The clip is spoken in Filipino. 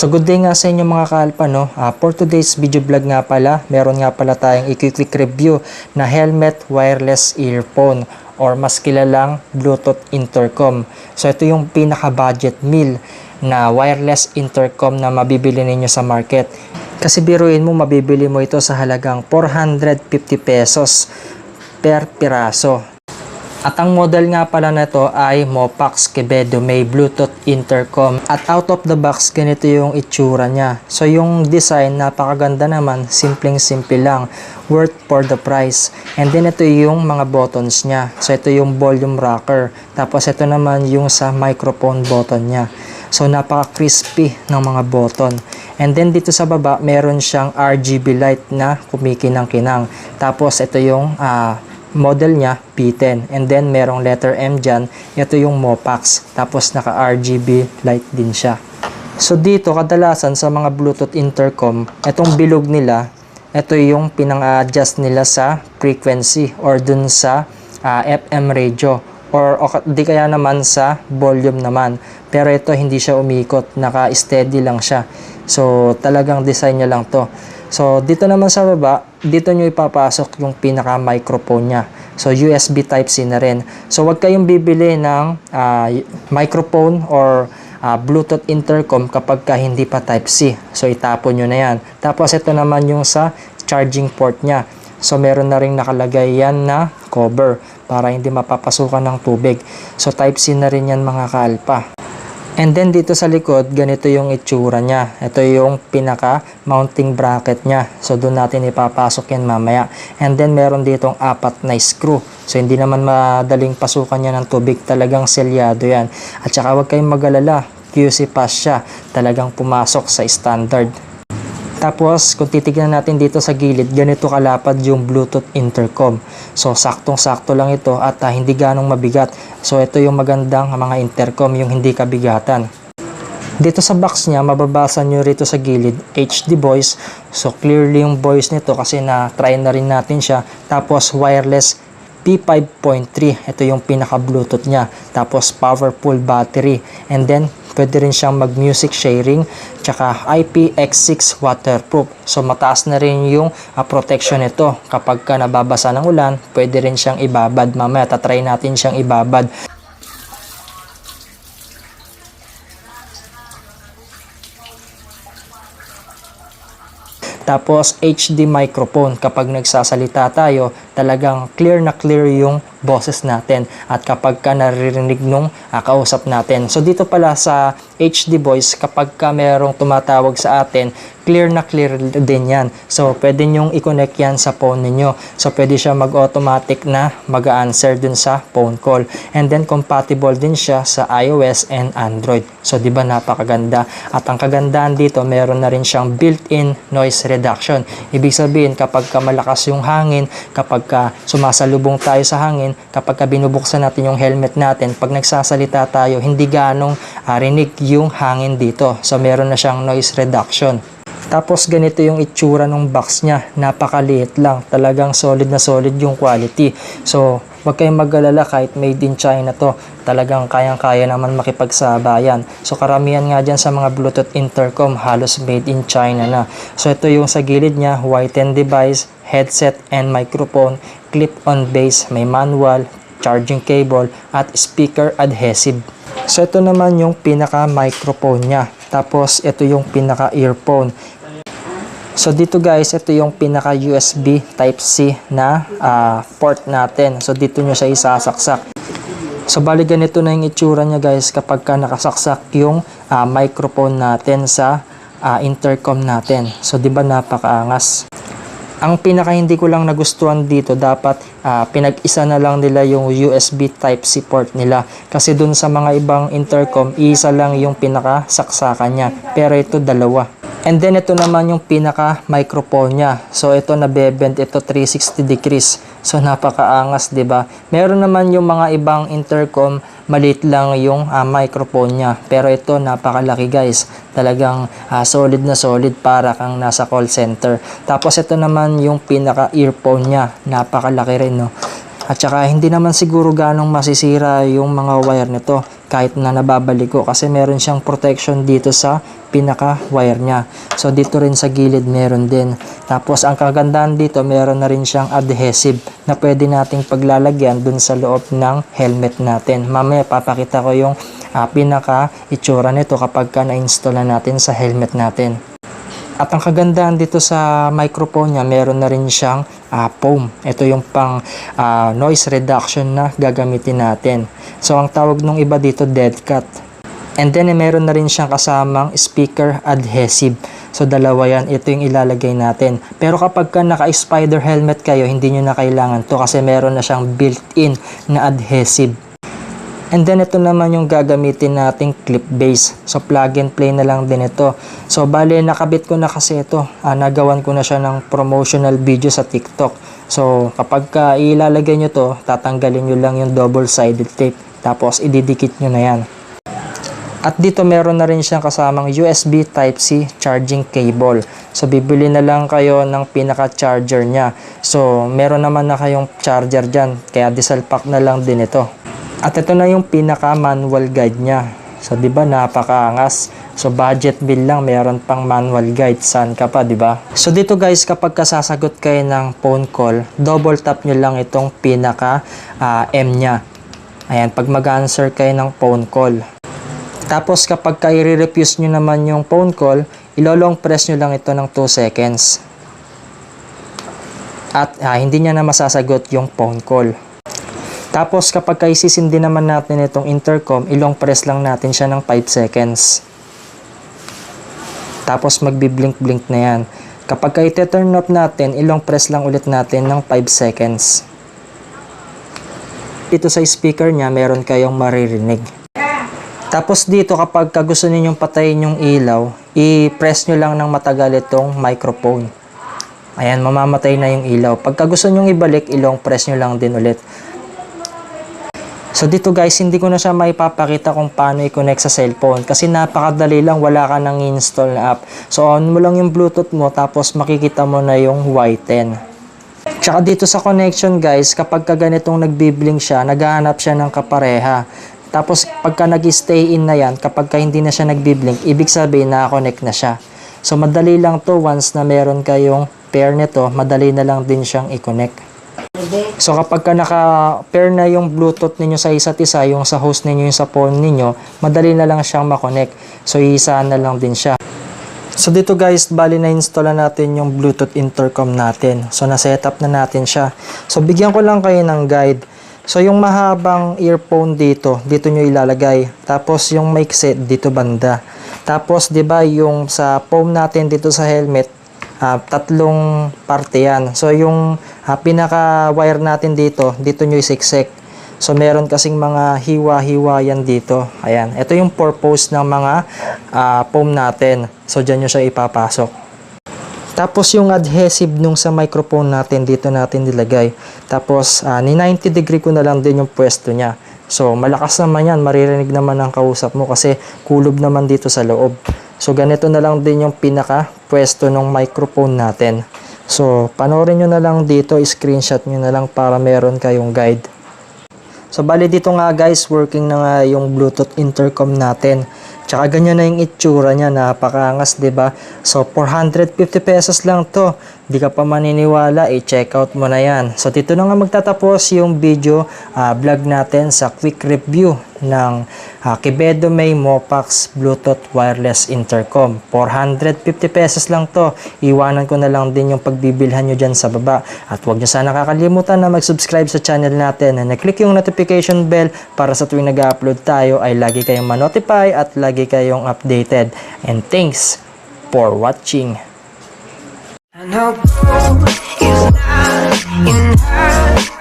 So good day nga sa inyo mga kaalpa, no? For today's video vlog nga pala, meron nga pala tayong i-quick review na helmet wireless earphone or mas kilalang Bluetooth intercom. So ito yung pinaka-budget meal na wireless intercom na mabibili ninyo sa market. Kasi biruin mo, mabibili mo ito sa halagang 450 pesos per piraso. At ang model nga pala na ito ay Mopax Quevedo, may Bluetooth intercom. At out of the box, ganito yung itsura niya. So yung design, napakaganda naman, simpleng-simple lang, worth for the price. And then ito yung mga buttons niya. So ito yung volume rocker. Tapos ito naman yung sa microphone button niya. So napaka-crispy ng mga button. And then dito sa baba, meron siyang RGB light na kumikinang-kinang. Tapos ito yung model niya, P10. And then, merong letter M dyan. Ito yung Mopax. Tapos, naka-RGB light din siya. So, dito, kadalasan sa mga Bluetooth intercom, itong bilog nila, ito yung pinang-adjust nila sa frequency or dun sa FM radio. Or di kaya naman sa volume naman. Pero ito, hindi siya umikot. Naka-steady lang siya. So, talagang design niya lang to. So, dito naman sa baba, dito nyo ipapasok yung pinaka-microphone niya. So, USB Type-C na rin. So, wag kayong bibili ng microphone or Bluetooth intercom kapag hindi pa Type-C. So, itapon nyo na yan. Tapos, ito naman yung sa charging port niya. So, meron na rin nakalagay yan na cover para hindi mapapasukan ng tubig. So, Type-C na rin yan mga kaalpa. And then dito sa likod, ganito yung itsura niya. Ito yung pinaka mounting bracket niya. So doon natin ipapasok yan mamaya. And then meron ditong 4 na screw. So hindi naman madaling pasukan niya ng tubig. Talagang selyado yan. At saka huwag kayong mag-alala. QC pass siya. Talagang pumasok sa standard. Tapos, kung titignan natin dito sa gilid, ganito kalapad yung Bluetooth intercom. So, saktong-sakto lang ito at hindi ganong mabigat. So, ito yung magandang mga intercom, yung hindi kabigatan. Dito sa box niya, mababasa nyo rito sa gilid, HD voice. So, clearly yung voice nito kasi na-try na rin natin siya. Tapos, wireless P5.3. Ito yung pinaka-Bluetooth niya. Tapos, powerful battery. And then, pwede rin siyang mag-music sharing, tsaka IPX6 waterproof. So mataas na rin yung protection nito. Kapag ka nababasa ng ulan, pwede rin siyang ibabad. Mamaya tatry natin siyang ibabad. Tapos HD microphone, kapag nagsasalita tayo, talagang clear na clear yung boses natin at kapag ka naririnig nung kausap natin. So dito pala sa HD voice, kapag ka merong tumatawag sa atin, clear na clear din yan. So pwede nyong i-connect yan sa phone ninyo. So pwede siya mag-automatic na mag-answer dun sa phone call. And then compatible din siya sa iOS and Android. So di ba napakaganda? At ang kagandahan dito, meron na rin siyang built-in noise reduction. Ibig sabihin, kapag ka malakas yung hangin, kapag ka sumasalubong tayo sa hangin, kapag ka binubuksan natin yung helmet natin, pag nagsasalita tayo, hindi ganong rinig yung hangin dito. So meron na siyang noise reduction. Tapos ganito yung itsura ng box niya. Napakaliit lang. Talagang solid na solid yung quality. So wag kayong mag-alala, kahit made in China to, talagang kayang-kaya naman makipagsabayan. So karamihan nga dyan sa mga Bluetooth intercom, halos made in China na. So ito yung sa gilid niya, whiten device, headset and microphone, clip-on base, may manual, charging cable, at speaker adhesive. So ito naman yung pinaka-microphone niya. Tapos ito yung pinaka-earphone. So dito guys, ito yung pinaka USB Type-C na port natin. So dito nyo siya isasaksak. So bali ganito na yung itsura niya guys kapag ka nakasaksak yung microphone natin sa intercom natin. So di ba napakaangas? Ang pinaka hindi ko lang nagustuhan dito, dapat pinag-isa na lang nila yung USB Type-C port nila. Kasi dun sa mga ibang intercom, isa lang yung pinaka-saksakan niya. Pero ito dalawa. And then ito naman yung pinaka microphone niya. So ito nabebend, ito 360 degrees. So napakaangas, 'di ba? Meron naman yung mga ibang intercom, maliit lang yung microphone niya. Pero ito napakalaki guys. Talagang solid na solid, para kang nasa call center. Tapos ito naman yung pinaka earphone niya. Napakalaki rin, no. At saka hindi naman siguro ganong masisira yung mga wire nito kahit na nababalik ko kasi meron siyang protection dito sa pinaka wire niya. So dito rin sa gilid meron din. Tapos ang kagandahan dito meron na rin siyang adhesive na pwede nating paglalagyan dun sa loob ng helmet natin. Mamaya papakita ko yung pinaka itsura nito kapag na-install na natin sa helmet natin. At ang kagandahan dito sa microphone niya, meron na rin siyang foam. Ito yung pang noise reduction na gagamitin natin. So ang tawag nung iba dito dead cat. And then meron na rin siyang kasamang speaker adhesive. So dalawa yan, ito yung ilalagay natin. Pero kapag ka naka-spider helmet kayo, hindi nyo na kailangan to kasi meron na siyang built-in na adhesive. And then ito naman yung gagamitin nating clip base. So plug and play na lang din ito. So bale nakabit ko na kasi ito. Nagawan ko na siya ng promotional video sa TikTok. So kapag ka ilalagay nyo to, tatanggalin nyo lang yung double sided tape. Tapos ididikit nyo na yan. At dito meron na rin siyang kasamang USB Type-C charging cable. So bibili na lang kayo ng pinaka charger niya. So meron naman na kayong charger dyan. Kaya diesel pack na lang din ito. At ito na yung pinaka manual guide niya. So 'di ba napakaangas. So budget bill lang, meron pang manual guide. Saan ka pa, 'di ba? So dito guys, kapag sasagot kayo ng phone call, double tap niyo lang itong pinaka M niya. Ayan, pag mag-answer kayo ng phone call. Tapos kapag i-refuse niyo naman yung phone call, ilolong press niyo lang ito ng 2 seconds. At hindi niya na masasagot yung phone call. Tapos kapag isisindi naman natin itong intercom, ilong press lang natin siya ng 5 seconds. Tapos magbi-blink-blink na yan. Kapag i-turn off natin, ilong press lang ulit natin ng 5 seconds. Dito sa speaker niya, meron kayong maririnig. Tapos dito kapag gusto ninyong patayin yung ilaw, i-press nyo lang ng matagal itong microphone. Ayan, mamamatay na yung ilaw. Pagka gusto nyong ibalik, ilong press nyo lang din ulit. So dito guys, hindi ko na siya maipapakita kung paano i-connect sa cellphone kasi napakadali lang, wala ka nang install na app. So on mo lang yung Bluetooth mo tapos makikita mo na yung Y10. Tsaka dito sa connection guys, kapag ganitong nagbiblink siya, naghahanap siya ng kapareha. Tapos pagka nag-stay in na yan, kapag hindi na siya nagbiblink, ibig sabihin na-connect na siya. So madali lang to, once na meron kayong pair nito, madali na lang din siyang i-connect. So kapag naka-pair na yung Bluetooth ninyo sa isa't isa, yung sa host ninyo, yung sa phone ninyo, madali na lang siyang makonect. So iisaan na lang din siya. So dito guys, bali na install na natin yung Bluetooth intercom natin. So na-setup na natin siya. So bigyan ko lang kayo ng guide. So yung mahabang earphone dito nyo ilalagay. Tapos yung mic set dito banda. Tapos 'di ba yung sa foam natin dito sa helmet, tatlong parte yan. So yung pinaka wire natin dito nyo isiksik. So meron kasing mga hiwa-hiwa yan dito. Ayan, ito yung purpose ng mga foam natin. So dyan nyo siya ipapasok. Tapos yung adhesive nung sa microphone natin, dito natin nilagay. Tapos ni 90 degree ko na lang din yung pwesto niya. So malakas naman yan, maririnig naman ang kausap mo kasi kulob naman dito sa loob. So ganito na lang din yung pinaka pwesto ng microphone natin. So panoorin nyo na lang dito, screenshot nyo na lang para meron kayong guide. So bali dito nga guys, working na nga yung Bluetooth intercom natin. Tsaka ganyan na yung itsura niya, napakaangas, 'di ba? So 450 pesos lang 'to. Di ka pa maniniwala, i-check out mo na 'yan. So dito na nga magtatapos yung video vlog natin sa quick review ng Kibedo May Mopax Bluetooth Wireless Intercom. 450 pesos lang 'to. Iwanan ko na lang din yung pagbibilhan nyo dyan sa baba. At huwag nyo sana kakalimutan na mag-subscribe sa channel natin and na-click yung notification bell para sa tuwing nag-upload tayo ay lagi kayong ma-notify at lagi kayong updated. And thanks for watching. I know gold is not enough.